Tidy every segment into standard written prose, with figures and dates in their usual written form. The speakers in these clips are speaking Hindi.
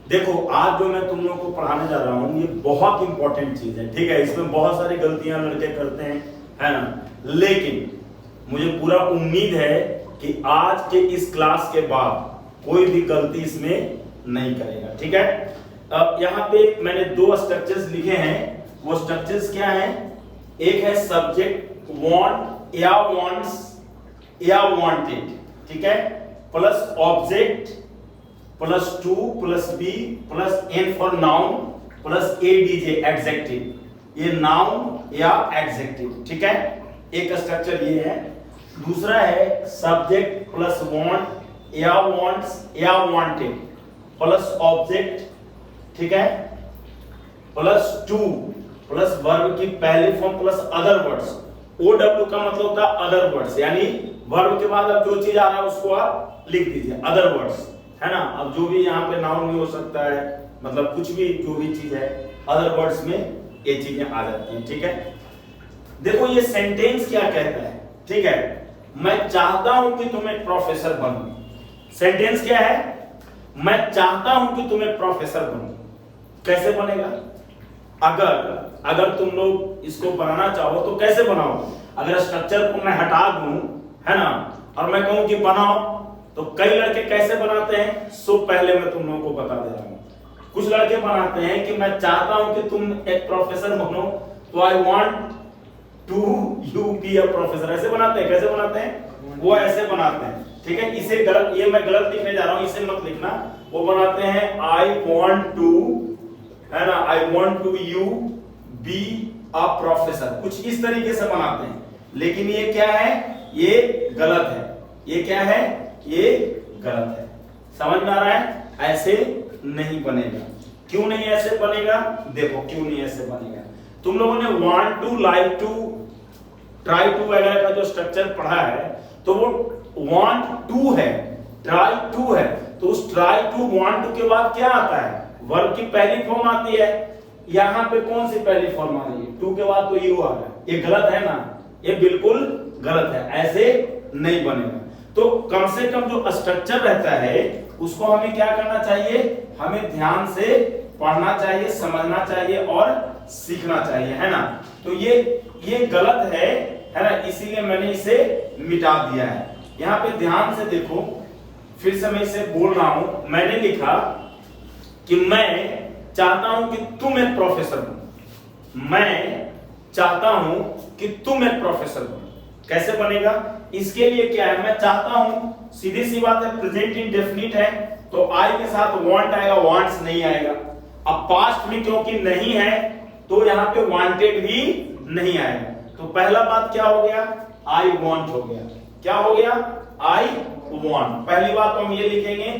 देखो आज जो मैं तुम लोगों को पढ़ाने जा रहा हूँ ये बहुत इंपॉर्टेंट चीज है, ठीक है। इसमें बहुत सारी गलतियां लड़के करते हैं, है ना, लेकिन मुझे पूरा उम्मीद है कि आज के इस क्लास के बाद कोई भी गलती इसमें नहीं करेगा, ठीक है। अब यहाँ पे मैंने दो स्ट्रक्चर्स लिखे हैं, वो स्ट्रक्चर्स क्या हैं? एक है सब्जेक्ट वांट या वांट्स या वांटेड, ठीक है, plus object plus to plus B plus N for noun plus ADJ adjective, ये नाउन या एडजेक्टिव, ठीक है। एक स्ट्रक्चर ये है। दूसरा है सब्जेक्ट प्लस वांट या वांट्स या वांटेड प्लस ऑब्जेक्ट, ठीक है, प्लस टू प्लस वर्ब की पहली form plus other words. OW का मतलब होता है अदर वर्ड्स, यानी वर्ब के बाद अब जो चीज आ रहा है उसको आप लिख दीजिए, अदर वर्ड्स, है ना। अब जो भी यहाँ पे नाउन भी हो सकता है, मतलब कुछ भी जो भी चीज है अदर वर्ड्स में ये चीजें आ जाती हैं, ठीक है। देखो ये सेंटेंस क्या कहता है, ठीक है, मैं चाहता हूं कि तुम एक प्रोफेसर बनो। सेंटेंस क्या है? मैं चाहता हूं कि तुम एक प्रोफेसर बनो। कैसे बनेगा? अगर तुम लोग इसको बनाना चाहो तो कैसे बनाओ? अगर स्ट्रक्चर को मैं हटा दूं, है ना, और मैं कहूं कि बनाओ, तो कई लड़के कैसे बनाते हैं सो पहले मैं तुम लोगों को बता दे रहा हूं। कुछ लड़के बनाते हैं कि मैं चाहता हूं कि तुम एक प्रोफेसर बनो, तो I want to you be a professor, ऐसे बनाते हैं। कैसे बनाते हैं? वो ऐसे बनाते हैं, ठीक है। इसे गलत, ये मैं गलत लिखने जा रहा हूं, इसे मत लिखना। वो बनाते हैं आई वांट टू, है ना, I want to you be a professor, कुछ इस तरीके से बनाते हैं। लेकिन ये क्या है? ये गलत है। ये क्या है? ये गलत है। समझ में आ रहा है? ऐसे नहीं बनेगा। क्यों नहीं ऐसे बनेगा? देखो क्यों नहीं ऐसे बनेगा। तुम लोगों ने want to, like to, try to वगैरह का जो स्ट्रक्चर पढ़ा है, तो वो वांट टू है, ट्राई टू है, तो उस ट्राई टू वांट टू के बाद क्या आता है? वर्ब की पहली फॉर्म आती है। यहां पे कौन सी पहली फॉर्म आ रही है? टू के बाद तो यू आ रहा है। ये गलत है ना, ये बिल्कुल गलत है, ऐसे नहीं बनेगा। तो कम से कम जो स्ट्रक्चर रहता है उसको हमें क्या करना चाहिए? हमें ध्यान से पढ़ना चाहिए, समझना चाहिए और सीखना चाहिए, है ना। तो ये गलत है ना, इसीलिए मैंने इसे मिटा दिया है। यहाँ पे ध्यान से देखो, फिर से मैं इसे बोल रहा हूं। मैंने लिखा कि मैं चाहता हूं कि तुम एक प्रोफेसर बनो। मैं चाहता हूं कि तुम एक प्रोफेसर बनो। कैसे बनेगा? इसके लिए क्या है? मैं चाहता हूं, सीधी सी बात है, प्रेजेंट इंडेफिनिट है, तो आई के साथ वांट आएगा, वांट्स नहीं आएगा। अब पास्ट में क्योंकि नहीं है तो यहाँ पे वांटेड भी नहीं आएगा। तो पहला बात क्या हो गया? आई वांट हो गया। क्या हो गया? I want. पहली बात तो हम ये लिखेंगे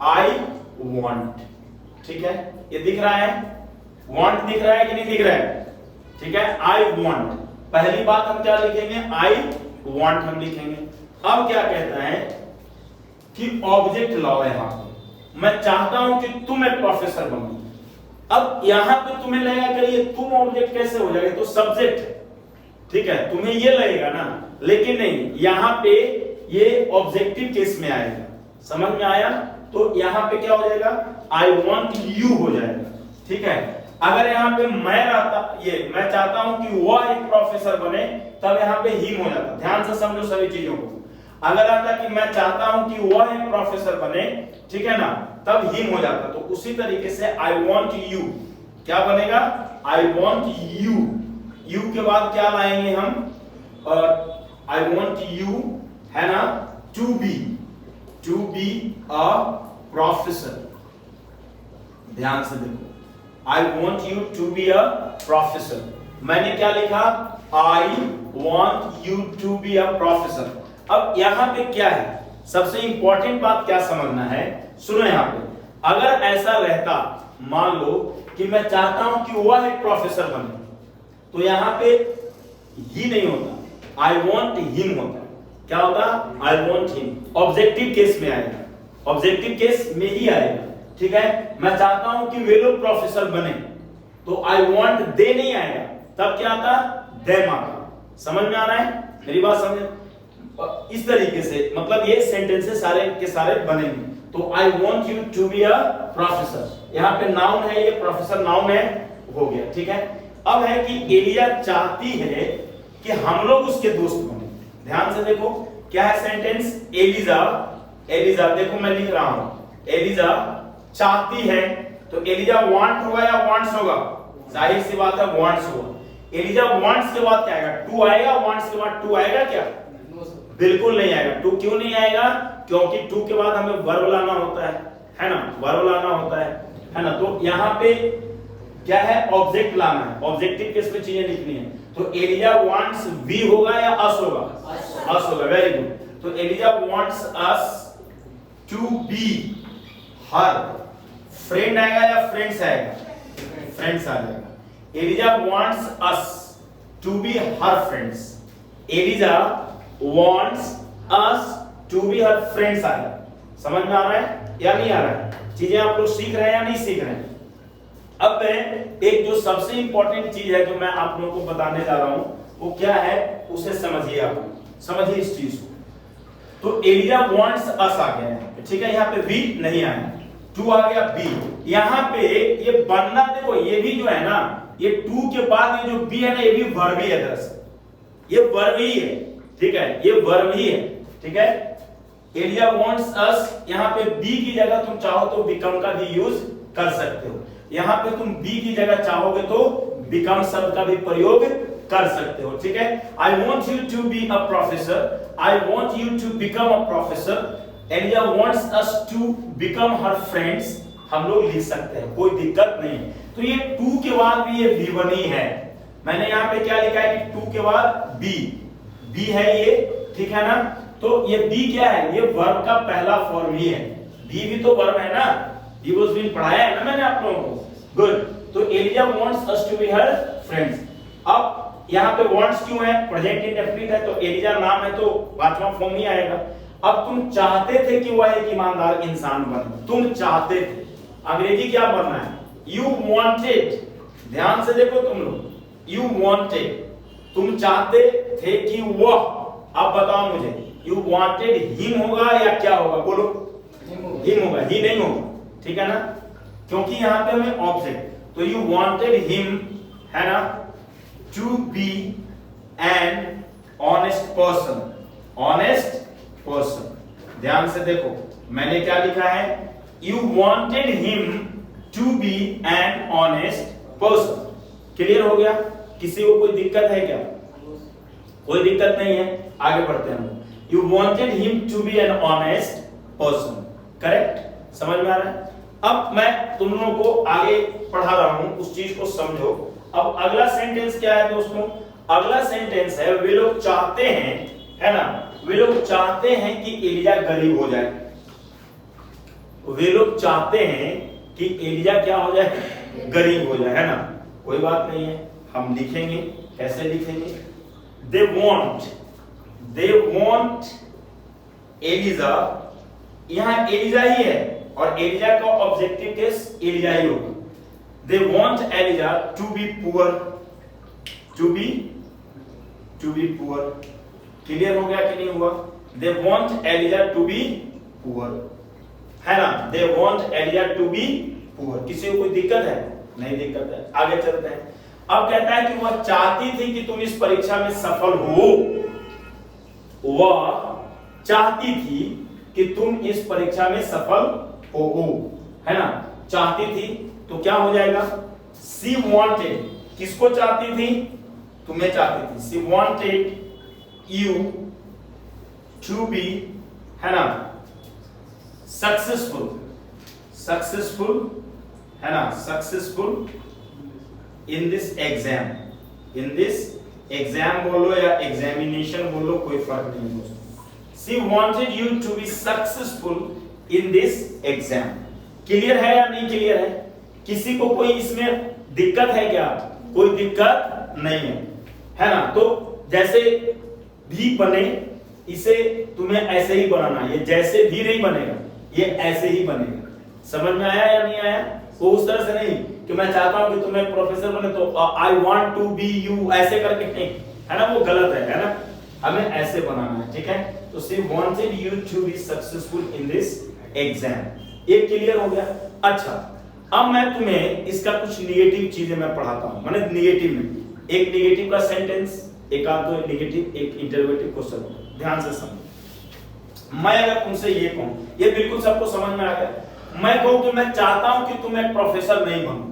आई वांट, ठीक है। ये दिख रहा है? वांट दिख रहा है कि नहीं दिख रहा है? ठीक है, आई वांट। पहली बात हम क्या लिखेंगे? आई वांट हम लिखेंगे। अब क्या कहता है कि ऑब्जेक्ट लाओ यहां पे। मैं चाहता हूं कि तुम एक प्रोफेसर बनो। अब यहां पे तुम्हें लगेगा कि ये तुम ऑब्जेक्ट कैसे हो जाएगा? तो सब्जेक्ट है, ठीक है, तुम्हें ये लगेगा ना, लेकिन नहीं, यहां पे ये ऑब्जेक्टिव केस में आएगा। समझ में आया? तो यहां पे क्या हो जाएगा? आई वांट यू हो जाएगा, ठीक है। अगर यहाँ पे मैं रहता, ये मैं चाहता हूं कि वह एक प्रोफेसर बने, तब यहाँ पे हिम हो जाता। ध्यान से समझो सभी चीजों को। अगर आता कि मैं चाहता हूं कि वह एक प्रोफेसर बने, ठीक है ना, तब हिम हो जाता। तो उसी तरीके से आई वांट यू क्या बनेगा? I want you. यू के बाद क्या लाएंगे हम? आई वांट यू, है ना, टू बी अ प्रोफेसर। ध्यान से देखो, I want you to be a professor. मैंने क्या लिखा? I want you to be a professor. अब यहां पे क्या है? सबसे इंपॉर्टेंट बात क्या समझना है? सुनो यहां पे, अगर ऐसा रहता, मान लो कि मैं चाहता हूं कि वह एक प्रोफेसर बने, तो यहां पे ही नहीं होता, I want him होता। क्या होता? I want him। Objective case में आएगा, ऑब्जेक्टिव केस में ही आएगा, ठीक है। मैं चाहता हूं कि वे लोग प्रोफेसर बने, तो आई वांट दे नहीं आएगा, तब क्या आता? देम आता। समझ में आ रहा है मेरी बात? समझ इस तरीके से, मतलब ये सेंटेंसेस सारे के सारे बनेंगे। तो I want you to be a professor, यहाँ पे नाउन है, ये प्रोफेसर नाउन है, हो गया। ठीक है, अब है कि एलिजा चाहती है कि हम लोग उसके दोस्त बने। ध्यान से देखो क्या है सेंटेंस, एलिजा देखो मैं लिख रहा हूं, एलिजा चाहती है, तो एलिजा वांट होगा या वांट्स होगा, जाहिर सी बात है वांट्स होगा। एलिजा वांट्स के बाद क्या आएगा, टू आएगा, वांट्स के बाद टू आएगा क्या, बिल्कुल नहीं आएगा। टू क्यों नहीं आएगा, क्योंकि टू के बाद हमें वर्ब लाना होता है ना, वर्ब लाना होता है ना। तो यहाँ पे क्या है, ऑब्जेक्ट लाना है, ऑब्जेक्टिव केस में चीजें लिखनी है। तो एलिजा वांट्स वी होगा या अस होगा, अस होगा, वेरी गुड। तो Eliza wants us to be her friend आएगा या फ्रेंड्स आएगा, फ्रेंड्स आ जाएगा। Eliza wants us to be her friends, Eliza wants us to be her friends आएगा। समझ में आ रहा है या नहीं आ रहा है, चीजें आप लोग सीख रहे हैं या नहीं सीख रहे हैं। अब मैं एक जो सबसे इंपॉर्टेंट चीज है जो मैं आप लोगों को बताने जा रहा हूं वो क्या है, उसे समझिए, आप समझिए इस चीज को। तो एलिजा वांट्स अस आ गया है, ठीक है, यहाँ पे वी नहीं आया, टू आ गया बी। यहाँ पे ये बनना देखो, ये भी जो है ना, ये टू के बाद ये जो बी है ना, ये भी वर्ब ही है, दरअसल ये वर्ब ही है, ठीक है, ये वर्ब ही है, ठीक है। एलिजा वांट्स अस, यहाँ पे बी की जगह तुम चाहो तो बिकम का भी यूज कर सकते हो। यहाँ पे तुम बी की जगह चाहोगे तो बिकम शब्द का भी प्रयोग कर सकते हो, ठीक है। I want you to be a professor, I want you to become a professor. Eliza wants us to become her friends, हम लोग लिख सकते हैं, कोई दिक्कत नहीं। तो ये टू के बाद भी ये V1 ही है। मैंने यहाँ पे क्या लिखा है कि टू के बाद बी है ये, ठीक है ना। तो ये बी क्या है, ये वर्ब का पहला फॉर्म ही है, बी भी तो वर्ब है ना, He was being पढ़ाया है ना मैंने आप लोगों को, गुड। तो Eliza wants us to be her friends. अब यहाँ पे वांट्स क्यों है, प्रेजेंट इंडेफिनिट है, तो एलिजा नाम है तो पांचवा फॉर्म ही आएगा। अब तुम चाहते थे कि वह एक ईमानदार इंसान बने, तुम चाहते थे, अंग्रेजी क्या बनना है, यू वांटेड। ध्यान से देखो तुम लोग, यू वांटेड, तुम चाहते थे कि वह, अब बताओ मुझे, यू वांटेड हिम होगा या क्या होगा, बोलो, हिम होगा, ही नहीं होगा, ठीक है ना, क्योंकि यहां पे हमें ऑब्जेक्ट, तो यू वांटेड हिम, है ना, to be an honest person, honest person. ध्यान से देखो मैंने क्या लिखा है, you wanted him to be an honest person. Clear हो गया, किसी को कोई दिक्कत है क्या, कोई दिक्कत नहीं है, आगे बढ़ते हैं। You wanted him to be an honest person, correct, समझ में आ रहा है। अब मैं तुम लोगों को आगे पढ़ा रहा हूं, उस चीज को समझो। अब अगला सेंटेंस क्या है दोस्तों, अगला सेंटेंस है, वे लोग चाहते हैं, है ना, वे लोग चाहते हैं कि एलिजा गरीब हो जाए। वे लोग चाहते हैं कि एलिजा क्या हो जाए, गरीब हो जाए, है ना, कोई बात नहीं है, हम लिखेंगे, कैसे लिखेंगे, दे वॉन्ट एलिजा, यहां एलिजा ही है और एलिजा का ऑब्जेक्टिव केस एलिजा ही होगा। They want Eliza to be poor, to be poor. Clear हो गया कि नहीं हुआ, they want Eliza to be poor, है ना, they want Eliza to be poor. किसी को कोई दिक्कत है, नहीं दिक्कत है, आगे चलते हैं। अब कहता है कि वह चाहती थी कि तुम इस परीक्षा में सफल हो, वह चाहती थी कि तुम इस परीक्षा में सफल हो, है ना, चाहती थी, तो क्या हो जाएगा, सी वांटेड, किसको चाहती थी, तुम्हें चाहती थी, सी वांटेड यू टू बी, है ना, सक्सेसफुल, है ना, सक्सेसफुल इन दिस एग्जाम बोलो या एग्जामिनेशन बोलो, कोई फर्क नहीं दोस्तों। She wanted you to be successful in this exam. Clear है या नहीं क्लियर है, किसी को कोई इसमें दिक्कत है क्या, कोई दिक्कत नहीं है ना। तो जैसे भी बने, इसे तुम्हें ऐसे ही बनाना, ये जैसे भी नहीं बनेगा, ये ऐसे ही बनेगा। समझ में आया या नहीं आया, वो उस तरह से नहीं कि मैं चाहता हूं कि तुम्हें प्रोफेसर बने तो I want to be you ऐसे करके नहीं, है ना, वो गलत है ना, हमें ऐसे बनाना है, ठीक है। तो she wanted you to be successful in this exam. ये क्लियर हो गया। अच्छा, अब मैं तुम्हें इसका कुछ निगेटिव चीजें मैं पढ़ाता हूं, माने निगेटिव में एक निगेटिव का सेंटेंस, एक आध दो निगेटिव, एक इंटरोगेटिव क्वेश्चन, ध्यान से समझो। मैं अगर तुमसे ये कहूं, ये बिल्कुल सबको समझ में आ गया, मैं कहूं कि मैं चाहता हूं कि तुम एक प्रोफेसर नहीं बनो,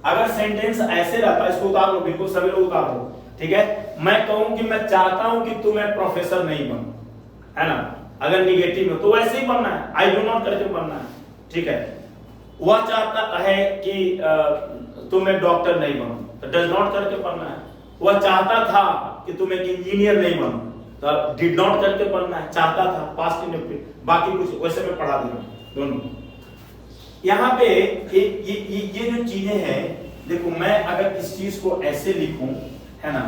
अगर सेंटेंस ऐसे रहता, इसको उतार लो, बिल्कुल सभी लोग उतार लो, ठीक है। मैं कहूं कि मैं चाहता हूं कि तुम एक प्रोफेसर नहीं बनो, है ना, अगर निगेटिव में तो वैसे ही बनना है, आई डू नॉट करके बनना है, ठीक है। वह चाहता है कि तुम एक डॉक्टर नहीं बनो, तो डज नॉट करके बनना है। वह चाहता था कि तुम एक इंजीनियर नहीं बनो, तो डिड नॉट करके बनना है, चाहता था, पास्ट इंडेफिनिट, बाकी कुछ वैसे मैं पढ़ा दूंगा दोनों। यहाँ पे ये जो चीजें हैं, देखो मैं अगर इस चीज को ऐसे लिखूं, है ना,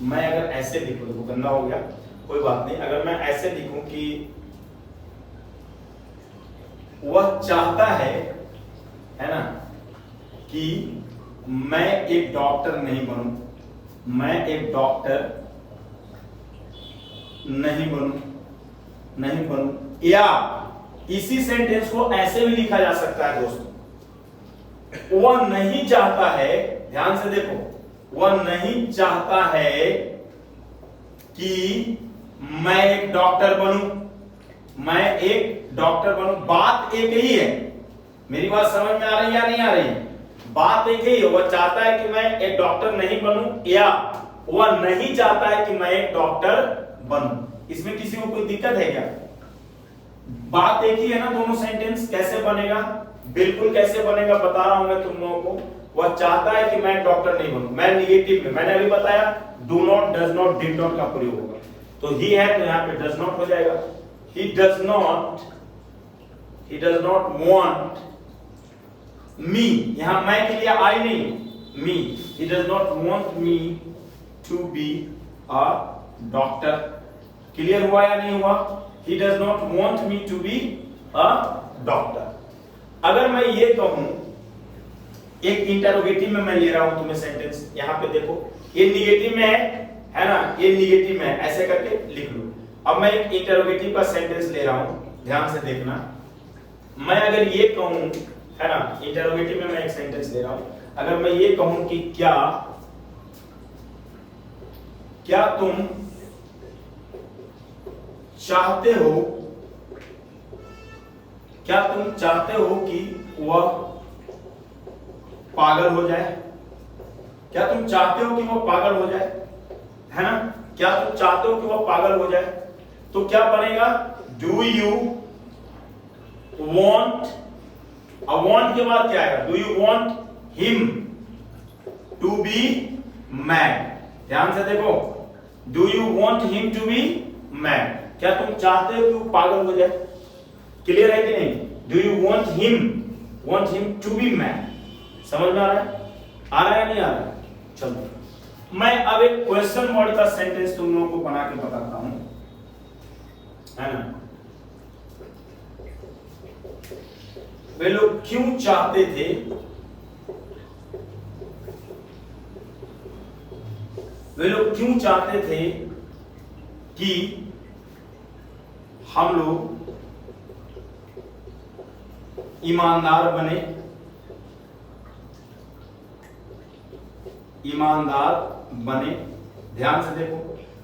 मैं अगर ऐसे लिखूं, देखो गंदा हो गया, कोई बात नहीं, अगर मैं ऐसे लिखूं कि वह चाहता है ना, कि मैं एक डॉक्टर नहीं बनूं, मैं एक डॉक्टर नहीं बनूं, या इसी सेंटेंस को ऐसे भी लिखा जा सकता है दोस्तों, वह नहीं चाहता है, ध्यान से देखो, वह नहीं चाहता है कि मैं एक डॉक्टर बनूं, मैं एक डॉक्टर बनूं, बात एक ही है, मेरी बात समझ में आ रही है या नहीं आ रही है? बात एक ही है, वह चाहता है कि मैं एक डॉक्टर नहीं बनूं, या वह नहीं चाहता है कि मैं एक डॉक्टर बनूं, इसमें किसी को कोई दिक्कत है क्या? बात एक ही है ना, दोनों सेंटेंस कैसे बनेगा, बिल्कुल कैसे बनेगा बता रहा हूं मैं तुम लोगों को। वह चाहता है कि मैं डॉक्टर नहीं बनूं, मैं निगेटिव में, मैंने अभी बताया do not, does not, did not का प्रयोग होगा, तो ही है तो यहाँ पे डज नॉट हो जाएगा। He does not want me, यहां मैं के लिए आई नहीं, me, he does not want me to be a doctor. Clear हुआ या नहीं हुआ? He does not want me to be a doctor। अगर मैं ये कहूं, एक इंटरोगेटिव में मैं ले रहा हूं तुम्हें सेंटेंस, यहां पे देखो ये निगेटिव में है ना, ये निगेटिव में है, ऐसे करके लिख लो। अब मैं एक इंटरोगेटिव का सेंटेंस ले रहा हूं, ध्यान से देखना। मैं अगर ये कहूं, है ना, इंटरोगेटिव में मैं एक सेंटेंस ले रहा हूं, अगर मैं ये कहूं कि क्या तुम चाहते हो, क्या तुम चाहते हो कि वह पागल हो जाए? क्या तुम चाहते हो कि वह पागल हो जाए, है ना? क्या तुम चाहते हो कि वह पागल हो जाए? तो क्या बनेगा? डू यू वॉन्ट, अब वॉन्ट के बाद क्या आएगा? Do you want him to be mad? ध्यान से देखो, do you want him to be mad, क्या तुम चाहते हो कि वो पागल हो जाए? क्लियर है कि नहीं? Do you want him to be mad? समझ में आ रहा है? आ रहा है नहीं आ रहा है? चलो मैं अब एक क्वेश्चन वर्ड का सेंटेंस तुम लोगों को बना के बताता हूं, है ना। वे लोग क्यों चाहते थे, वे लोग क्यों चाहते थे कि हम लोग ईमानदार बने, ईमानदार बने, ध्यान से देखो,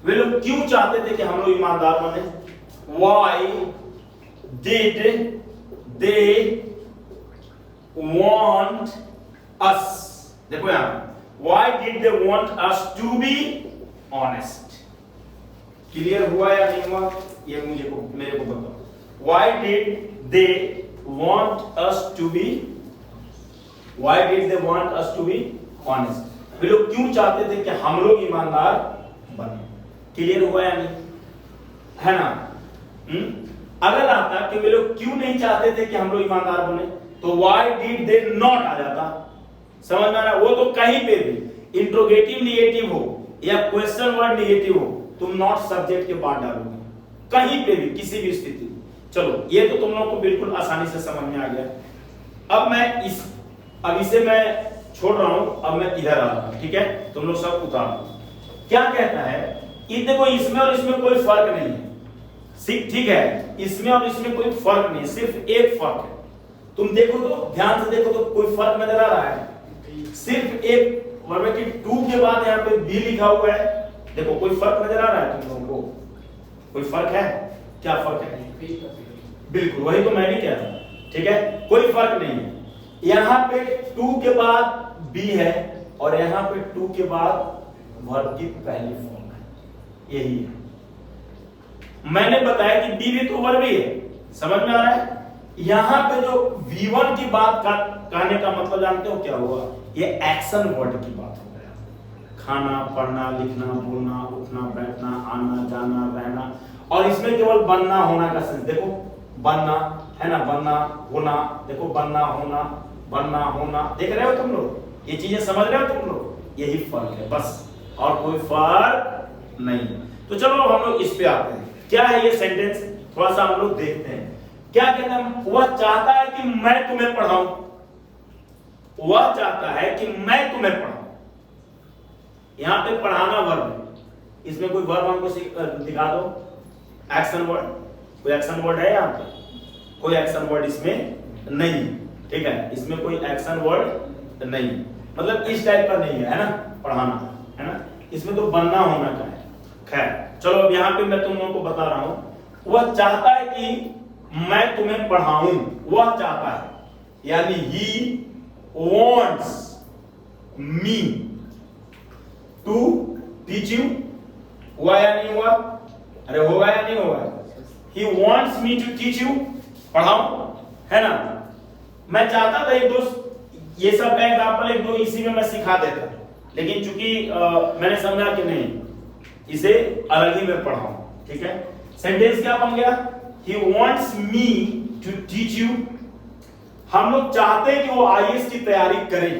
वे लोग क्यों चाहते थे कि हम लोग ईमानदार बने? Why did they want us? देखो यहां, why did they want us to be honest? Clear हुआ या नहीं हुआ? ये मेरे को बताओ। Why did they want us to be? Why did they want us to be honest? वे लोग क्यों चाहते थे कि हम लोग ईमानदार बने? क्लियर हुआ या नहीं? है ना? अगर आता कि वे लोग क्यों नहीं चाहते थे कि हम लोग ईमानदार बने, तो why did they not आ जाता। समझ में आ रहा? वो तो कहीं पे भी इंट्रोगेटिव निगेटिव हो या क्वेश्चन वर्ड निगेटिव हो, तुम नॉट सब्जेक्ट के बाद डालोगे, कहीं पे भी किसी भी स्थिति। चलो ये तो तुम लोगों को बिल्कुल आसानी से समझ में आ गया। अब इसे मैं छोड़ रहा हूं, अब मैं इधर आ रहा हूं, ठीक है? तुम लोग सब उतार दो। क्या कहता है? देखो इसमें और इसमें कोई फर्क नहीं है, ठीक है, इसमें और इसमें कोई फर्क नहीं, सिर्फ एक फर्क है। तुम देखो तो, ध्यान से देखो तो कोई फर्क नजर आ रहा है? सिर्फ एक वर्ब है कि टू के बाद यहाँ पे बी लिखा हुआ है। देखो कोई फर्क नजर आ रहा है तुम लोगों को? कोई फर्क है? क्या फर्क है? बिल्कुल वही तो मैं भी कह रहा हूं। ठीक है, कोई फर्क नहीं है। यहाँ पे टू के बाद बी है और यहाँ पे टू के बाद वर्ब की पहली फॉर्म है, यही है। मैंने बताया कि बी भी तो वर्ब ही है, समझ में आ रहा है? यहां पे जो V1 की बात कहने का मतलब जानते हो क्या हुआ? ये एक्शन वर्ड की बात हो गया। खाना, पढ़ना, लिखना, बोलना, उठना, बैठना, आना, जाना, रहना, और इसमें केवल बनना होना का सेंस। देखो बनना है ना, बनना होना, देखो बनना होना, बनना होना, देख रहे हो तुम लोग? ये चीजें समझ रहे हो तुम लोग? यही फर्क है बस, और कोई फर्क नहीं। तो चलो हम लोग इस पे आते हैं। क्या है ये सेंटेंस, थोड़ा सा हम लोग देखते हैं। क्या कहते हैं? वह चाहता है कि मैं तुम्हें पढ़ाऊं। वह चाहता है कि मैं तुम्हें पढ़ाऊं। यहां पे पढ़ाना वर्ब है, इसमें कोई वर्ब हमको दिखा दो, एक्शन वर्ड। कोई एक्शन वर्ड है यहाँ पे? कोई एक्शन वर्ड इसमें नहीं, ठीक है, इसमें कोई एक्शन वर्ड नहीं, मतलब इस टाइप का नहीं है ना, पढ़ाना है ना, इसमें तो बनना होना का है। खैर चलो, अब यहाँ पे मैं तुम लोगों को बता रहा हूं, वह चाहता है कि मैं तुम्हें पढ़ाऊं। वह चाहता है, यानी ही wants me to teach you। हुआ या नहीं हुआ? अरे होगा या नहीं होगा? He wants me to teach you, पढ़ाऊं, है ना। मैं चाहता था एक दोस्त ये सब का एग्जाम्पल एक दो इसी में मैं सिखा देता, लेकिन चूंकि मैंने समझा कि नहीं, इसे अलग ही में पढ़ाऊं। ठीक है, सेंटेंस क्या बन गया? He wants me to teach you। हम लोग चाहते हैं कि वो आईएएस की तैयारी करें,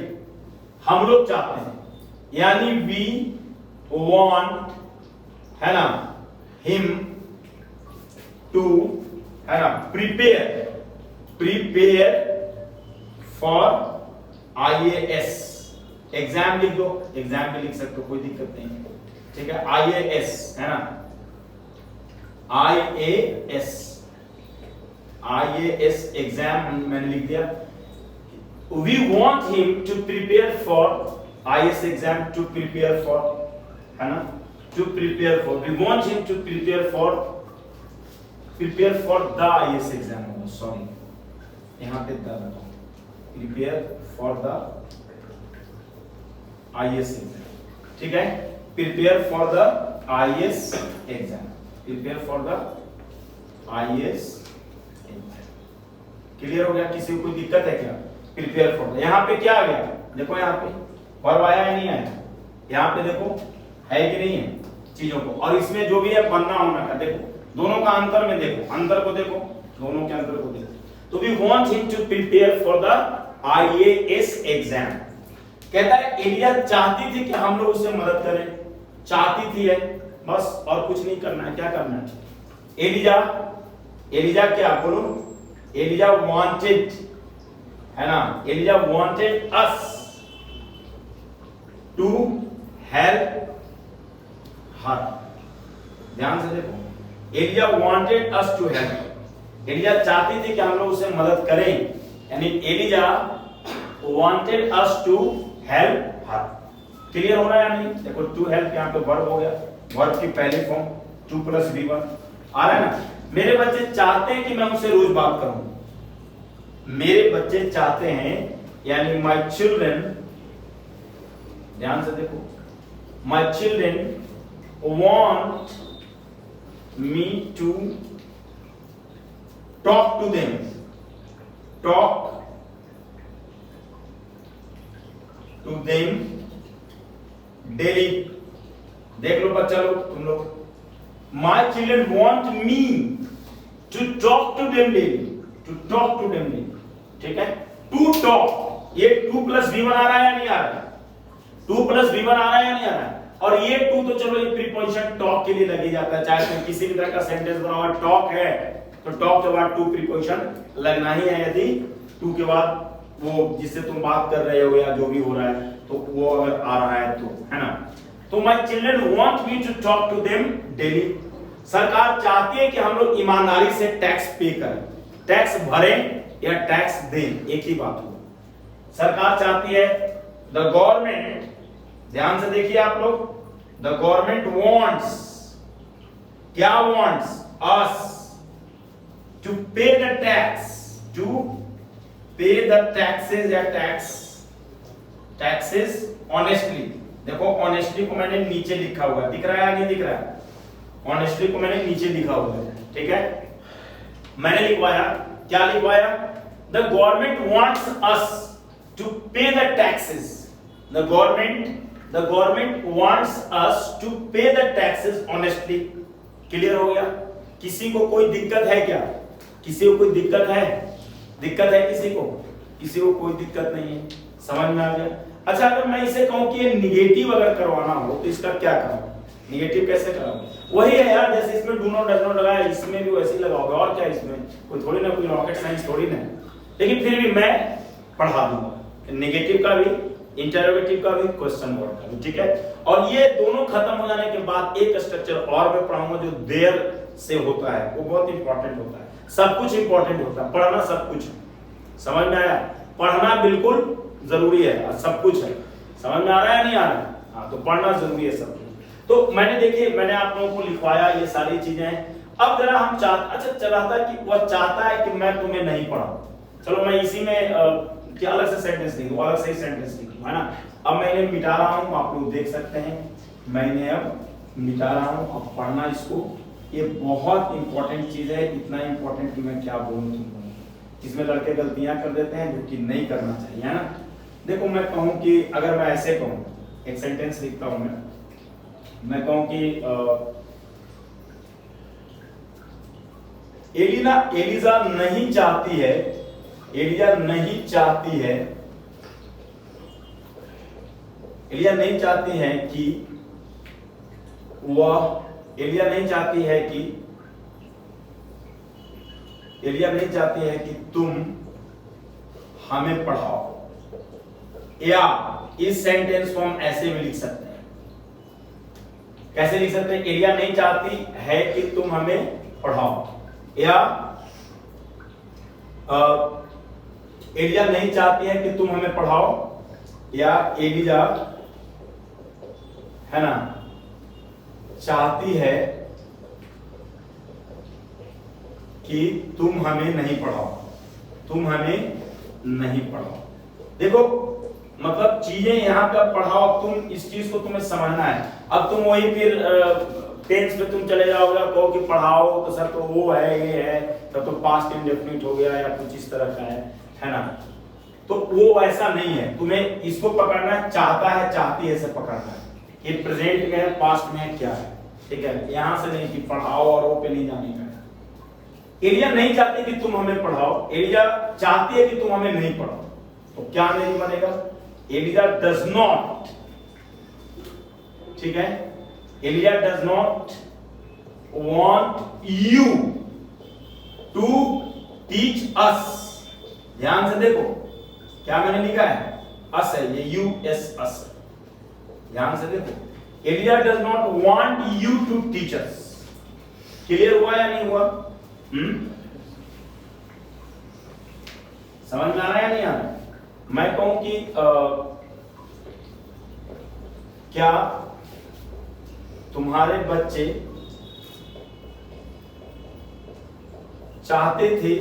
हम लोग चाहते हैं, यानी we want, है ना, him to, है ना, prepare for IAS एग्जाम। लिख दो, एग्जाम भी लिख सकते हो, कोई दिक्कत नहीं है। ठीक है, IAS है ना, IAS एग्जाम मैंने लिख दिया। We want him to prepare for IAS exam, to prepare for, है ना, to prepare for, we want him to prepare for the IAS exam। Sorry, यहाँ पे द लगाओ, prepare for the IAS exam। ठीक है, prepare for the IAS exam, prepare for the IAS exam। Clear हो गया? किसी को कोई दिक्कत है क्या? प्रिपेयर फॉर, यहाँ पे क्या आ गया? देखो यहाँ पे वर्ब आया है नहीं आया? यहाँ पे देखो है कि नहीं है चीजों को, और इसमें जो भी है बनना होना का, देखो दोनों का अंतर में देखो, अंतर को देखो, दोनों के अंतर को देखो। तो we want him to prepare for the IAS exam. कहता है एलिया चाहती थी कि हम लोग उससे मदद करें, चाहती थी है बस, और कुछ नहीं करना है। क्या करना है? एलिजा क्या बोलो? एलिजा वांटेड, है ना, Eliza wanted us to help her. ध्यान से देखो, Eliza wanted us to help. Eliza चाहती थी कि हम लोग उसे मदद करें, यानी Eliza wanted us to help her. Clear हो रहा है या नहीं? देखो टू हेल्प यहाँ पे वर्ब हो गया, वर्ब की पहली फॉर्म 2 + V1 आ रहा है ना। मेरे बच्चे चाहते हैं कि मैं उनसे रोज बात करूं। मेरे बच्चे चाहते हैं, यानी माय चिल्ड्रन, ध्यान से देखो, my children want me to talk to them, talk to them daily. देख लो बच्चा लोग, तुम लोग, my children want me to talk to them daily, to talk to them daily. ठीक है, टू टॉक, ये 2 + V1 आ रहा है या नहीं आ रहा है? 2 + V1 आ रहा है या नहीं आ रहा है? और ये 2 तो चलो ये प्रीपोजिशन टॉक के लिए लगी जाता है, चाहे तुम किसी भी तरह का सेंटेंस बना हुआ टॉक है तो टॉक के बाद 2 प्रीपोजिशन लगना ही है। यदि 2 के बाद वो जिससे तुम बात कर रहे हो या जो भी हो रहा है तो वो अगर आ रहा है तो, है ना। तो my children want me to talk to them daily. सरकार चाहती है कि हम लोग ईमानदारी से टैक्स पे करें, टैक्स भरें या टैक्स दें, एक ही बात हो। सरकार चाहती है, द गवर्नमेंट, ध्यान से देखिए आप लोग, द गवर्नमेंट वांट्स, क्या wants? Us to pay the tax, to pay the taxes या टैक्सेस ऑनेस्टली। देखो ऑनेस्टली को मैंने नीचे लिखा हुआ है, दिख रहा है या नहीं दिख रहा है? ऑनेस्टली को मैंने नीचे लिखा हुआ है, ठीक है। मैंने लिखवाया, क्या लिखवाया? The government wants us to pay the taxes, the government wants us to pay the taxes honestly. Clear हो गया? किसी को कोई दिक्कत है क्या? किसी को कोई दिक्कत है? दिक्कत है किसी को? किसी को कोई दिक्कत नहीं है, समझ में आ गया? अच्छा, अगर मैं इसे कहूं कि ये निगेटिव अगर करवाना हो तो इसका क्या कराऊं? निगेटिव कैसे कराऊं? वही है यार, जैसे इसमें डू नॉट डज नॉट लगाया, इसमें भी वैसे ही लगाओगे, और क्या इसमें कोई थोड़ी ना, कोई रॉकेट साइंस थोड़ी ना। लेकिन फिर भी मैं पढ़ा दूंगा निगेटिव का भी, इंटरोगेटिव का भी, क्वेश्चन वर्ड का भी, ठीक है। और ये दोनों खत्म हो जाने के बाद एक स्ट्रक्चर और मैं पढ़ाऊंगा जो देयर से होता है, वो बहुत इंपॉर्टेंट होता है। सब कुछ इंपॉर्टेंट होता है, पढ़ना सब कुछ है, समझ में आया? पढ़ना बिल्कुल जरूरी है, सब कुछ है, समझ में आ रहा है नहीं आ रहा है? हाँ, तो पढ़ना जरूरी है सब कुछ। तो मैंने देखिए, मैंने आप लोगों को लिखवाया ये सारी चीजें। अब जरा हम अच्छा चाहता है कि वह चाहता है कि मैं तुम्हें नहीं पढ़ाऊं। चलो मैं इसी में क्या अलग से सेंटेंस लिखूं, अलग से सेंटेंस लिखूं, है ना। अब मैं इन्हें मिटा रहा हूं, आप लोग देख सकते हैं, मैं इन्हें अब मिटा रहा हूं। अब पढ़ना इसको, ये बहुत इंपॉर्टेंट चीज है, इतना इंपॉर्टेंट कि मैं क्या बोलूं तुमको। इसमें लड़के गलतियां कर देते हैं जो कि नहीं करना चाहिए, है ना। देखो मैं कहूं कि, अगर मैं ऐसे कहूं, एक सेंटेंस लिखता हूं मैं कहूं कि एलिजा नहीं चाहती है, एलिजा नहीं चाहती है, एलिया नहीं चाहती है कि वह, एलिया नहीं चाहती है कि, एलिया नहीं चाहती है कि तुम हमें पढ़ाओ। या इस सेंटेंस को हम ऐसे भी लिख सकते हैं, कैसे लिख सकते हैं? एलिया नहीं चाहती है कि तुम हमें पढ़ाओ, या एलिया नहीं चाहती है कि तुम हमें पढ़ाओ, या एलिजा, है ना, चाहती है कि तुम हमें नहीं पढ़ाओ, तुम हमें नहीं पढ़ाओ। देखो मतलब चीजें यहाँ पे पढ़ाओ, तुम इस चीज को तुम्हें समझना है। अब तुम वही फिर टेंस पे तुम चले जाओगे, कहो कि पढ़ाओ तो सर तो वो है, ये है, तब तो पास्ट इंडेफिनिट हो गया या कुछ इस तरह का है ना। तो वो ऐसा नहीं है, तुम्हें इसको पकड़ना है, चाहता है, चाहती है से पकड़ना है। ये प्रेजेंट में है, पास्ट में है, क्या है, ठीक है। यहां से नहीं कि पढ़ाओ और वो पे नहीं जाने का। एलिया नहीं चाहती कि तुम हमें पढ़ाओ, एलिया चाहती है कि तुम हमें नहीं पढ़ाओ, तो क्या नहीं बनेगा? एलिया डज नॉट, ठीक है, Elia does not want you to teach us. ध्यान से देखो क्या मैंने लिखा है, अस है, ये यू एस अस। ध्यान से देखो, Elia does not want you to teach us. Clear हुआ या नहीं हुआ? समझ में आ रहा है या नहीं आ रहा? मैं कहूं कि क्या तुम्हारे बच्चे चाहते थे,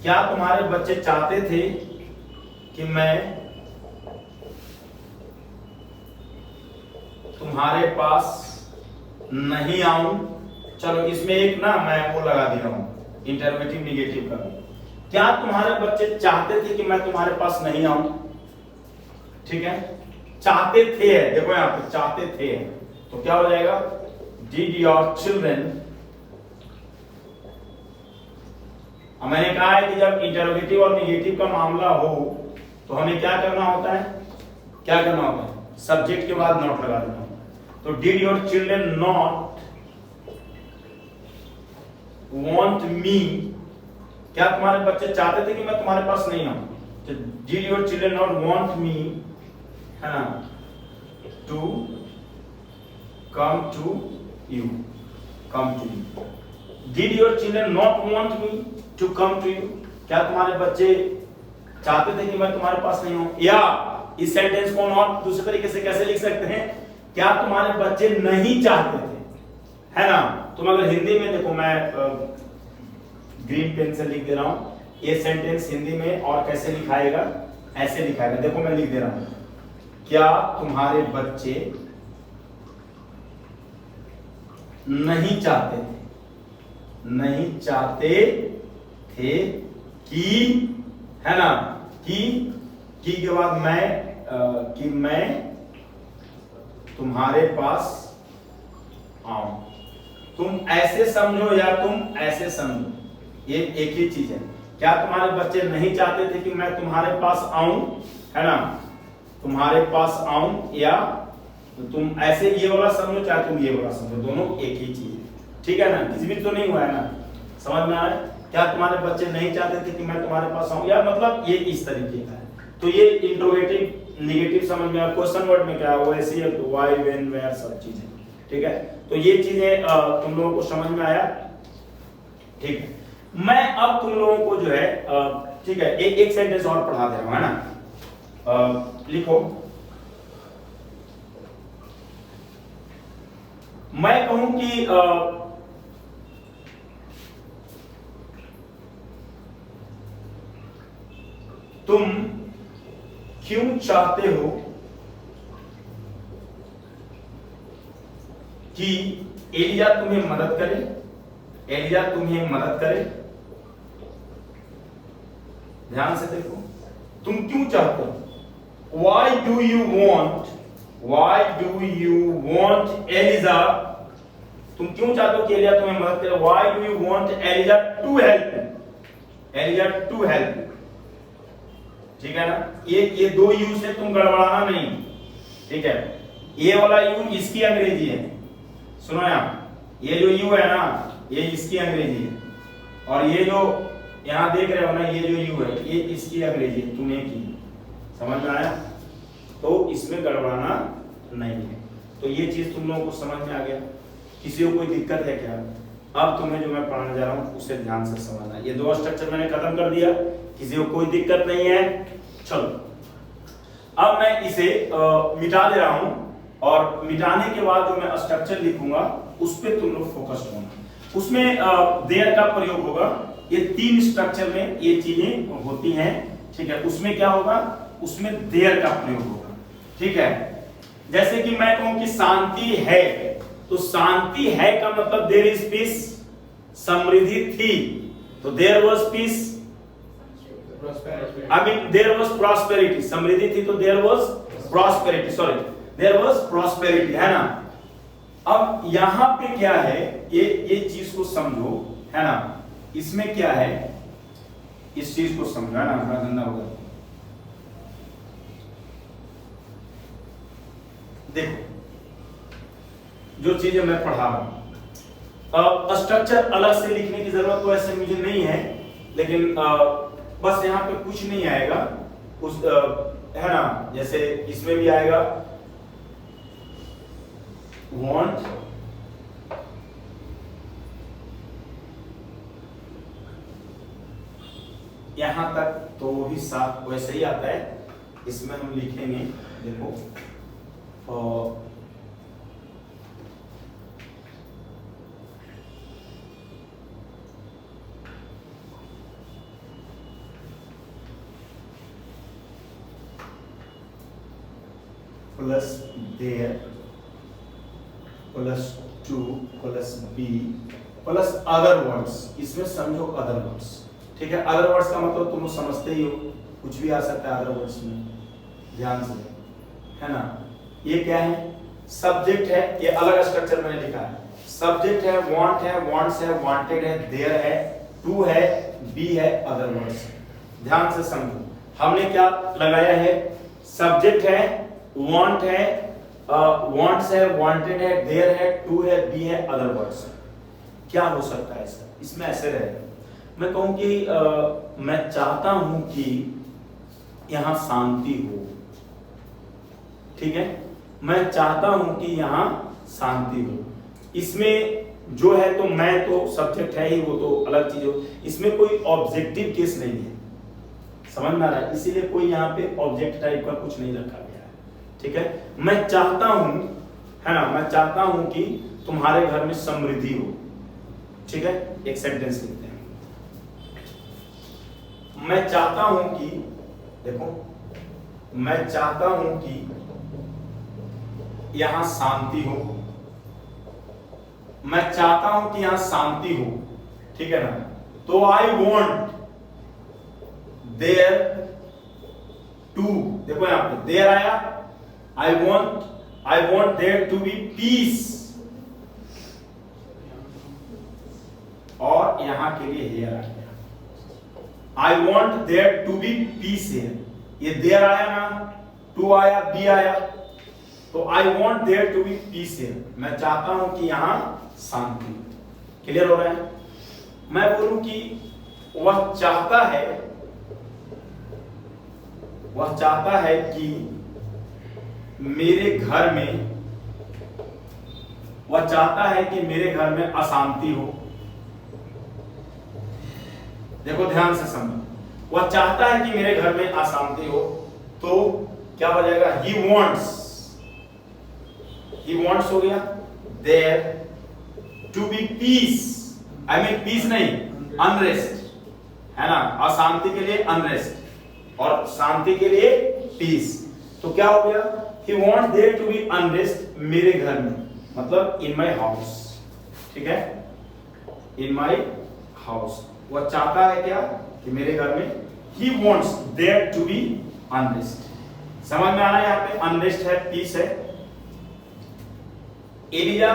क्या तुम्हारे बच्चे चाहते थे कि मैं तुम्हारे पास नहीं आऊं? चलो इसमें एक ना मैं वो लगा दे रहा हूं, इंटरोगेटिव निगेटिव का। क्या तुम्हारे बच्चे चाहते थे कि मैं तुम्हारे पास नहीं आऊं? ठीक है, चाहते थे, देखो यहां पे चाहते थे, तो क्या हो जाएगा? Did your children. मैंने कहा है कि जब इंटरोगेटिव और निगेटिव का मामला हो तो हमें क्या करना होता है, क्या करना होता है? सब्जेक्ट के बाद नॉट लगा देना। तो did your children not want me, क्या तुम्हारे बच्चे चाहते थे कि मैं तुम्हारे पास नहीं आऊं? तो did your children not want me, है ना, to come to you, come to you. Did your children not want me to come to you? क्या तुम्हारे बच्चे चाहते थे कि मैं तुम्हारे पास नहीं हूं? या इस सेंटेंस को नॉट दूसरे तरीके से कैसे लिख सकते हैं? क्या तुम्हारे बच्चे नहीं चाहते थे? है ना? तुम अगर हिंदी में देखो, मैं ग्रीन पेन से लिख दे रहा हूं ये सेंटेंस हिंदी में, और कैसे लिखाएगा? ऐसे लिखाएगा, देखो मैं लिख दे रहा हूं, क्या तुम्हारे बच्चे नहीं चाहते थे, नहीं चाहते थे कि, है ना, कि के बाद कि मैं तुम्हारे पास आऊं। तुम ऐसे समझो या तुम ऐसे समझो, ये एक ही चीज है। क्या तुम्हारे बच्चे नहीं चाहते थे कि मैं तुम्हारे पास आऊं, है ना, तुम्हारे पास आऊं, या तुम ऐसे ये वाला समझो चाहे तुम ये वाला समझो, दोनों एक ही चीज है, ठीक है ना? किसी भी तो नहीं हुआ है ना, समझ में आ रहा है? क्या तुम्हारे बच्चे नहीं चाहते थे कि मैं तुम्हारे पास आऊं, या मतलब ये इस तरीके का है। तो ये इंट्रोगेटिव नेगेटिव समझ में, क्वेश्चन वर्ड में क्या है वो ऐसी है, व्हाई व्हेन वेयर सब चीजें, ठीक है? तो ये चीजें तुम लोगों को समझ में आया, ठीक है? मैं अब तुम लोगों को जो है ठीक है एक सेंटेंस और पढ़ा दे रहा हूं, है ना? लिखो, मैं कहूं कि तुम क्यों चाहते हो कि एलिया तुम्हें मदद करे, एलिया तुम्हें मदद करे। ध्यान से देखो, तुम क्यों चाहते हो? Why do you want Eliza, तुम क्यों चाहते हो कि एलिया तुम्हें मदद करे? Why do you want Eliza to help you? Eliza to help you, ठीक है ना? ये दो यू से तुम गड़बड़ाना नहीं, ठीक है? ये वाला यू इसकी अंग्रेजी है, सुनो यहाँ, ये जो यू है ना ये इसकी अंग्रेजी है, और ये जो यहाँ देख रहे हो ना ये जो यू है ये इसकी अंग्रेजी है, तुम्हें की, समझ में आया? तो इसमें गड़बड़ाना नहीं है। तो ये चीज तुम लोगों को समझ में आ गया? किसी को कोई दिक्कत है क्या? अब तुम्हें जो मैं पढ़ाने जा रहा हूँ उसे ध्यान से समझना। ये दो स्ट्रक्चर मैंने खत्म कर दिया, किसी को कोई दिक्कत नहीं है? चलो अब मैं इसे मिटा दे रहा हूं, और मिटाने के बाद जो मैं स्ट्रक्चर लिखूंगा उस पर तुम लोग फोकस होना। उसमें देयर का प्रयोग होगा। ये तीन स्ट्रक्चर में ये चीजें होती हैं, ठीक है? उसमें क्या होगा? उसमें देयर का प्रयोग होगा, ठीक है? जैसे कि मैं कहूं कि शांति है, तो शांति है का मतलब देयर इज पीस, समृद्धि थी तो there was peace, I mean there was prosperity, समृद्धि थी तो there was prosperity, sorry there was prosperity, है ना? अब यहां पे क्या है, ये चीज को समझो, है ना? इसमें क्या है, इस चीज को समझो, है ना? थोड़ा गंदा होगा, देखो जो चीजें मैं पढ़ा रहा हूं, स्ट्रक्चर अलग से लिखने की जरूरत तो ऐसे मुझे नहीं है, लेकिन बस यहाँ पे कुछ नहीं आएगा उस है ना? जैसे इसमें भी आएगा want, यहां तक तो भी साफ वैसे ही आता है। इसमें हम लिखेंगे, देखो plus there plus to plus B plus other words. इसमें समझो अदर वर्ड्स, ठीक है? अदर वर्ड्स का मतलब तुम लोग समझते ही हो, कुछ भी आ सकता है अदर वर्ड्स में, ध्यान से, है ना? ये क्या है? सब्जेक्ट है, ये अलग स्ट्रक्चर मैंने लिखा है। सब्जेक्ट है, वांट है, वांट्स है, वांटेड है, देयर है, टू है, बी है, अदर वर्ड्स। ध्यान से समझो, हमने क्या लगाया है? सब्जेक्ट है, वांट है, वांट्स है, वांटेड है, देयर है, टू है, बी है, अदर वर्ड्स। क्या हो सकता है इसका? इसमें ऐसे रहेगा, मैं कहूं कि मैं चाहता हूं कि यहां शांति हो, ठीक है? मैं चाहता हूं कि यहां शांति हो, इसमें जो है तो मैं तो सब्जेक्ट है ही, वो तो अलग चीज हो, इसमें कोई ऑब्जेक्टिव केस नहीं है, समझ में आ रहा है, इसीलिए कोई यहाँ पे ऑब्जेक्ट टाइप का कुछ नहीं रखा गया है, ठीक है। मैं चाहता हूं, है ना, मैं चाहता हूं कि तुम्हारे घर में समृद्धि हो, ठीक है। एक सेंटेंस लिखते हैं, मैं चाहता हूं कि, देखो, मैं चाहता हूं कि यहां शांति हो, मैं चाहता हूं कि यहां शांति हो, ठीक है ना। तो आई वॉन्ट देयर टू, देखो यहां पे देयर आया, I want there to be peace, और यहां के लिए हेयर आ गया, I want there to be peace here, ये देयर आया ना, टू आया, बी आया, तो I want there to be peace here, मैं चाहता हूं कि यहां शांति। क्लियर हो रहा है। मैं बोलूं कि वह चाहता है कि मेरे घर में, वह चाहता है कि मेरे घर में अशांति हो, देखो ध्यान से समझो, वह चाहता है कि मेरे घर में अशांति हो, तो क्या हो जाएगा, ही वॉन्ट्स हो गया, there to be peace, I mean peace नहीं, अनरेस्ट, है ना, अशांति के लिए अनरेस्ट और शांति के लिए पीस, तो क्या हो गया, he wants there to be unrest मेरे घर में, मतलब इन माई हाउस, ठीक है, इन माई हाउस। वह चाहता है क्या, कि मेरे घर में, he wants there to be unrest, समझ में आ रहा है, यहाँ पे अनरेस्ट है, पीस है। एलिया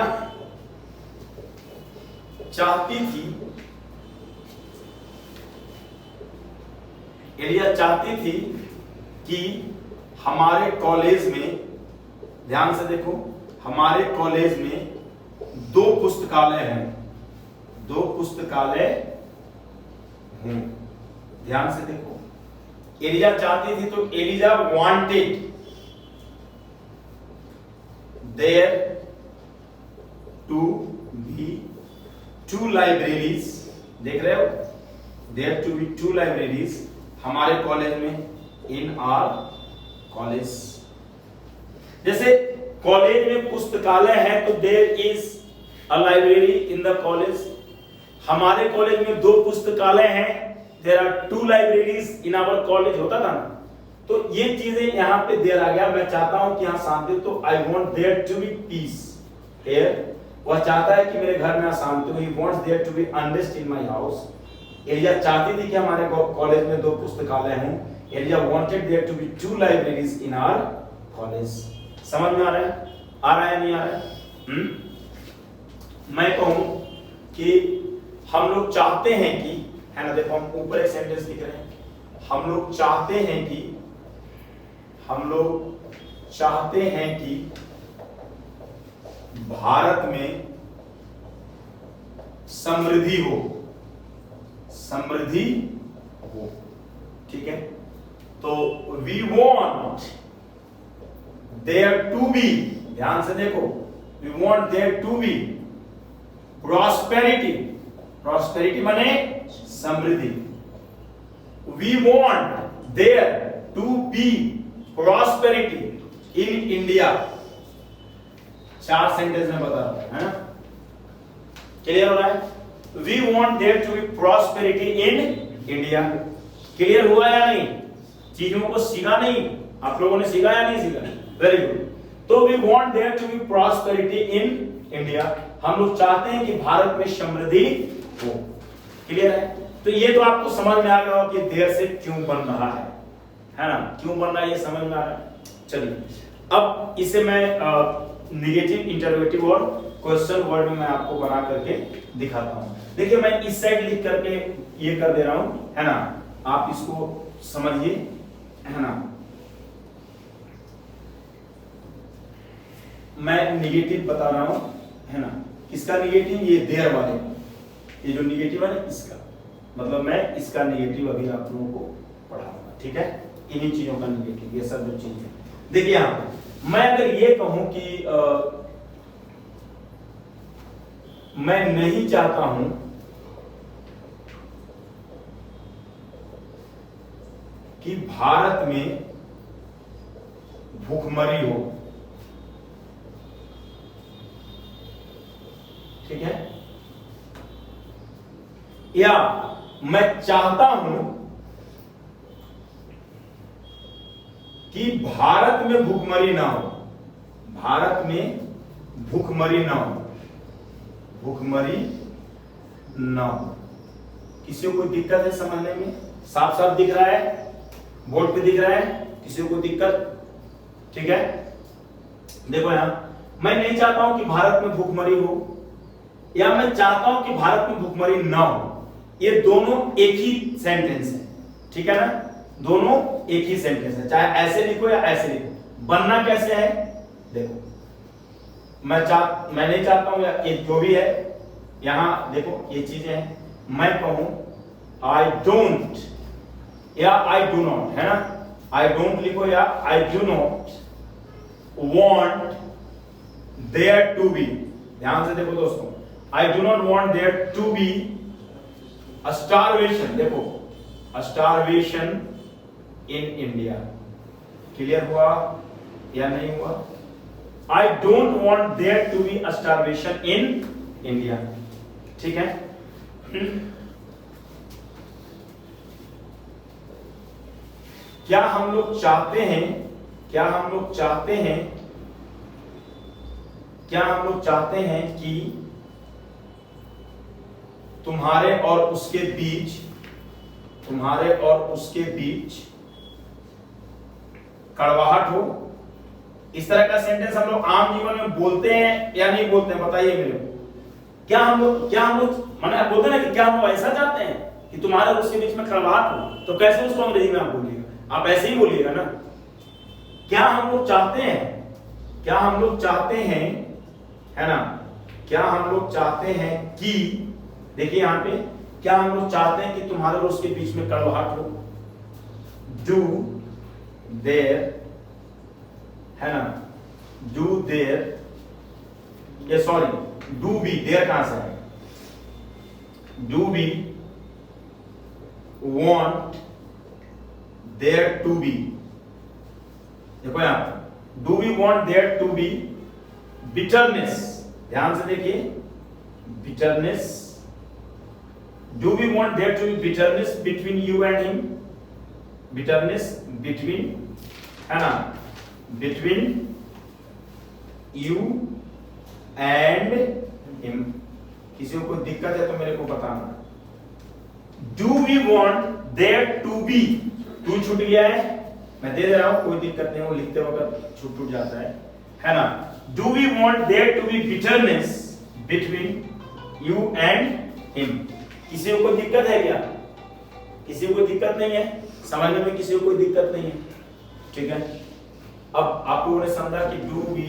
चाहती थी कि हमारे कॉलेज में, ध्यान से देखो, हमारे कॉलेज में 2 पुस्तकालय हैं, 2 पुस्तकालय हैं, ध्यान से देखो, एलिया चाहती थी, तो Eliza wanted there to be 2 libraries, देख रहे हो, देयर टू बी 2 लाइब्रेरीज हमारे कॉलेज में, इन आवर कॉलेज। जैसे कॉलेज में पुस्तकालय है तो there is a library in the college, हमारे कॉलेज में 2 पुस्तकालय हैं, there are 2 libraries in our college, होता था ना, तो ये चीजें यहाँ पे देयर आ गया। मैं चाहता हूं कि यहाँ शांति, तो I want there to be peace here, वह चाहता है कि मेरे घर में अशांति हो, he wants there to be unrest in my house. Elia चाहती थी कि हमारे कॉलेज में 2 पुस्तकालय हों, Elia wanted there to be 2 libraries in our college. समझ में आ रहा है, नहीं आ रहा है? मैं कहूं कि हम लोग चाहते हैं कि, है ना, देखो हम ऊपर एक सेंटेंस लिख रहे हैं, हम लोग चाहते हैं कि भारत में समृद्धि हो, ठीक है। तो we want there to be, ध्यान से देखो, we want there to be prosperity माने समृद्धि, we want there to be prosperity in India. 4 sentence में बता रहा है ना, क्लियर हो रहा है? We want there to be prosperity in India. Clear हुआ या नहीं? चीजों को सीखा नहीं? आप लोगों ने सीखा या नहीं सीखा? Very good. तो we want there to be prosperity in India, हम लोग चाहते हैं कि भारत में समृद्धि हो। क्लियर है? तो ये तो आपको समझ में आ गया कि देर से क्यों बन रहा है ना, क्यों बन रहा है ये समझ में आ रहा है। चलिए अब इसे मैं नेगेटिव, इंटरोगेटिव और क्वेश्चन वर्ड में मैं आपको बना करके दिखाता हूं। देखिए मैं इस साइड लिख करके ये कर दे रहा हूं, है ना, आप इसको समझिए, है ना। मैं नेगेटिव बता रहा हूं, है ना। किसका नेगेटिव? ये देयर वाले, ये जो नेगेटिव है ना इसका, मतलब मैं इसका नेगेटिव अभी आप लोगों को पढ़ाऊंगा, ठीक है। इन्हीं चीजों का नेगेटिव, ये सब जो चीजें देखिए यहां पे मैं अगर ये कहूं कि मैं नहीं चाहता हूं कि भारत में भूखमरी हो। ठीक है, या मैं चाहता हूं कि भारत में भूखमरी ना हो, भारत में भूखमरी ना हो, भूखमरी ना हो। किसी को कोई दिक्कत है समझने में? साफ साफ दिख रहा है, बोर्ड पे दिख रहा है? किसी को दिक्कत? ठीक है, देखो यहां, मैं नहीं चाहता हूं कि भारत में भूखमरी हो, या मैं चाहता हूं कि भारत में भूखमरी ना हो। ये दोनों एक ही सेंटेंस है, ठीक है ना? दोनों एक ही सेंटेंस है, चाहे ऐसे लिखो या ऐसे लिखो। बनना कैसे है देखो, मैं नहीं चाहता हूं, या ये जो भी है यहां देखो, ये चीजें हैं। मैं कहूं आई डोंट या आई डू नॉट, है ना? आई डोंट लिखो या I do not want there to be. ध्यान से देखो दोस्तों, I do not want there to be a starvation. देखो, a starvation in India. Clear हुआ या नहीं हुआ? I don't want there to be a starvation in India. ठीक है, क्या हम लोग चाहते हैं, क्या हम लोग चाहते हैं, क्या हम लोग चाहते हैं कि तुम्हारे और उसके बीच, तुम्हारे और उसके बीच कड़वाहट हो? इस तरह का सेंटेंस हम लोग आम जीवन में बोलते हैं या नहीं बोलते हैं? बताइए मेरे को। क्या हम लोग माने बोलते हैं ना कि क्या हम लोग ऐसा चाहते हैं कि तुम्हारे और उसके बीच में कड़वाहट हो? तो कैसे उसको अंग्रेजी में आप बोलिएगा? आप ऐसे ही बोलिएगा ना। क्या हम लोग चाहते हैं, क्या हम लोग चाहते हैं, है ना? क्या हम लोग चाहते हैं कि, देखिए यहां पे, क्या हम लोग चाहते हैं कि तुम्हारे और उसके बीच में कड़वाहट हो? डू देयर, है ना? डू देयर, ये सॉरी, डू बी, देयर कहां से है? Do be want there to be. देखो यहां पे, do we want there to be bitterness. ध्यान से देखिए, bitterness, do we want there to be bitterness between you and him? Bitterness between, है ना? Between you and him. किसी को कोई दिक्कत है तो मेरे को बताना। Do we want there to be, to छूट गया है, मैं दे रहा हूं, कोई दिक्कत नहीं, वो लिखते वक्त छूट जाता है ना? Do we want there to be bitterness between you and him. किसी को कोई दिक्कत है क्या? किसी को कोई दिक्कत नहीं है समझने में? किसी को कोई दिक्कत नहीं है? ठीक है, अब आप लोगों ने समझा कि do we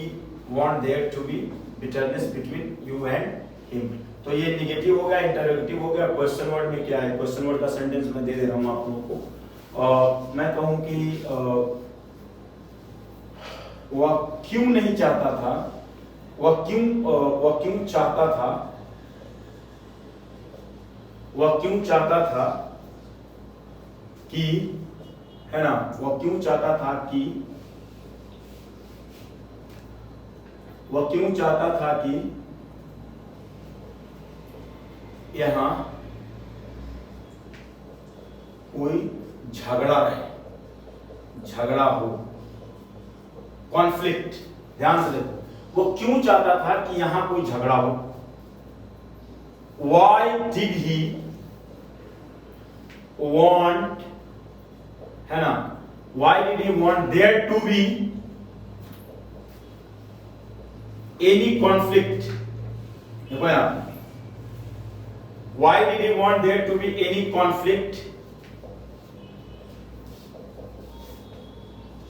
want there to be bitterness between you and him. तो ये निगेटिव हो गया, इंटरोगेटिव हो गया। क्वेश्चन वर्ड में क्या है? क्वेश्चन वर्ड का सेंटेंस मैं दे रहा हूं आप लोगों को। मैं कहूं कि वह क्यों नहीं चाहता था, वह क्यों चाहता था, वह क्यों चाहता था कि, है ना? वह क्यों चाहता था कि, वह क्यों चाहता था कि यहां कोई झगड़ा रहे, झगड़ा हो, कॉन्फ्लिक्ट। ध्यान से देखो, वो क्यों चाहता था कि यहां कोई झगड़ा हो? Why did he want, है ना? Why did he want there to be any conflict? देखो यहां, why did he want there to be any conflict?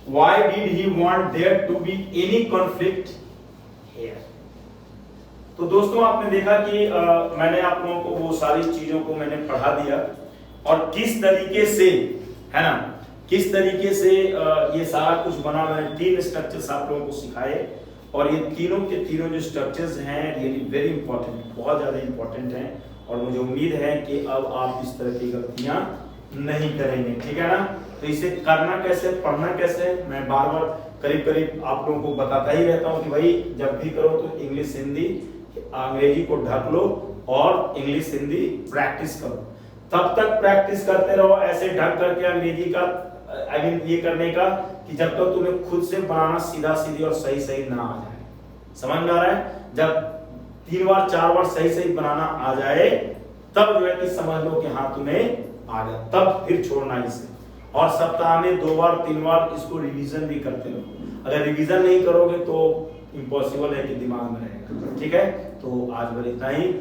Why did he want there to be any conflict here? तो दोस्तों आपने देखा कि मैंने आप लोगों को वो सारी चीजों को मैंने पढ़ा दिया, और किस तरीके से, है ना, किस तरीके से ये सारा कुछ बना। मैंने 3 स्ट्रक्चर्स आप लोगों को सिखाए, और ये तीनों के तीनों जो स्ट्रक्चर्स हैं रियली वेरी इंपॉर्टेंट, बहुत ज़्यादा इंपॉर्टेंट हैं। और मुझे उम्मीद है कि अब आप इस तरह की गलतियां नहीं करेंगे, ठीक है ना। तो इसे करना कैसे, पढ़ना कैसे, मैं बार बार करीब करीब आप लोगों को बताता ही रहता हूँ कि भाई जब भी करो तो इंग्लिश हिंदी अंग्रेजी को ढक लो और इंग्लिश हिंदी प्रैक्टिस करो। तब तक प्रैक्टिस करते रहो ऐसे ढक करके अंग्रेजी का आई मीन ये करने का कि जब तक तुम्हें खुद से बनाना सीधा सीधी और सही सही ना आ जाए। समझ में आ रहा है? जब 3 बार 4 बार सही सही बनाना आ जाए तब जो है कि समझ लो कि हाँ तुम्हें आ गया, तब फिर छोड़ना इसे। और सप्ताह में 2 बार 3 बार इसको रिवीजन भी करते रहो। अगर रिवीजन नहीं करोगे तो इम्पॉसिबल है कि दिमाग में रहेगा, ठीक है। तो आज बस इतना ही।